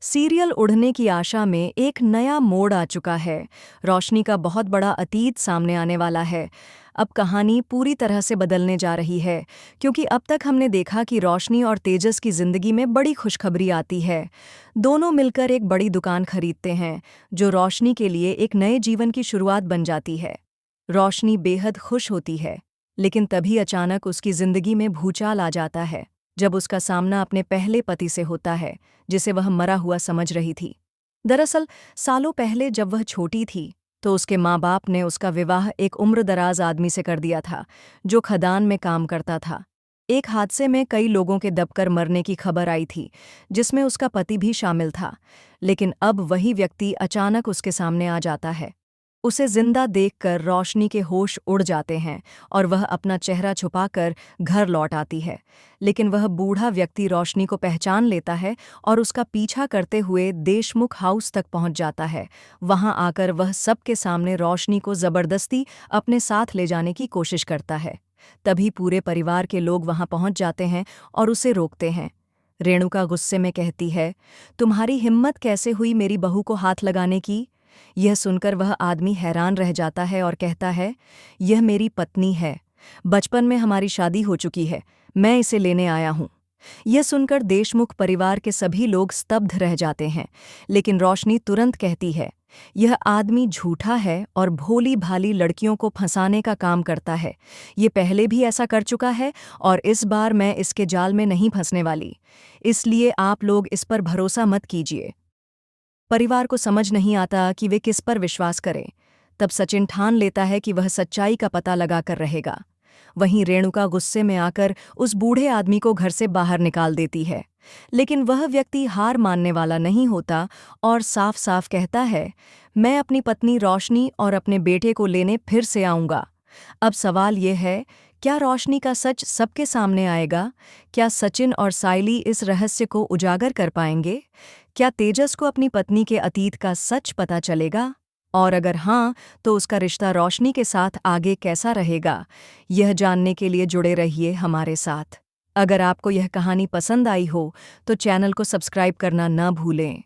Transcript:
Serial उड़ने की आशा में एक नया मोड़ आ चुका है। रोशनी का बहुत बड़ा अतीत सामने आने वाला है। अब कहानी पूरी तरह से बदलने जा रही है, क्योंकि अब तक हमने देखा कि रोशनी और तेजस की जिंदगी में बड़ी खुशखबरी आती है। दोनों मिलकर एक बड़ी दुकान खरीदते हैं, जो रोशनी के लिए एक नए जीवन की शुरुआत बन जाती है। रोशनी बेहद खुश होती है, लेकिन तभी अचानक उसकी जिंदगी में भूचाल आ जाता है, जब उसका सामना अपने पहले पति से होता है, जिसे वह मरा हुआ समझ रही थी। दरअसल सालों पहले जब वह छोटी थी, तो उसके माँ बाप ने उसका विवाह एक उम्रदराज आदमी से कर दिया था, जो खदान में काम करता था। एक हादसे में कई लोगों के दबकर मरने की खबर आई थी, जिसमें उसका पति भी शामिल था। लेकिन अब वही व्यक्ति अचानक उसके सामने आ जाता है। उसे जिंदा देखकर रोशनी के होश उड़ जाते हैं और वह अपना चेहरा छुपाकर घर लौट आती है। लेकिन वह बूढ़ा व्यक्ति रोशनी को पहचान लेता है और उसका पीछा करते हुए देशमुख हाउस तक पहुंच जाता है। वहां आकर वह सबके सामने रोशनी को जबरदस्ती अपने साथ ले जाने की कोशिश करता है। तभी पूरे परिवार के लोग वहां पहुंच जाते हैं और उसे रोकते हैं। रेणुका गुस्से में कहती है, तुम्हारी हिम्मत कैसे हुई मेरी बहू को हाथ लगाने की? यह सुनकर वह आदमी हैरान रह जाता है और कहता है, यह मेरी पत्नी है। बचपन में हमारी शादी हो चुकी है। मैं इसे लेने आया हूं। यह सुनकर देशमुख परिवार के सभी लोग स्तब्ध रह जाते हैं। लेकिन रोशनी तुरंत कहती है, यह आदमी झूठा है और भोली भाली लड़कियों को फंसाने का काम करता है। ये पहले भी ऐसा कर चुका है और इस बार मैं इसके जाल में नहीं फंसने वाली। इसलिए आप लोग इस पर भरोसा मत कीजिए। परिवार को समझ नहीं आता कि वे किस पर विश्वास करें। तब सचिन ठान लेता है कि वह सच्चाई का पता लगाकर रहेगा। वहीं रेणुका गुस्से में आकर उस बूढ़े आदमी को घर से बाहर निकाल देती है। लेकिन वह व्यक्ति हार मानने वाला नहीं होता और साफ साफ कहता है, मैं अपनी पत्नी रोशनी और अपने बेटे को लेने फिर से आऊंगा। अब सवाल ये है, क्या रोशनी का सच सबके सामने आएगा? क्या सचिन और साइली इस रहस्य को उजागर कर पाएंगे? क्या तेजस को अपनी पत्नी के अतीत का सच पता चलेगा? और अगर हाँ, तो उसका रिश्ता रोशनी के साथ आगे कैसा रहेगा? यह जानने के लिए जुड़े रहिए हमारे साथ। अगर आपको यह कहानी पसंद आई हो, तो चैनल को सब्सक्राइब करना न भूलें।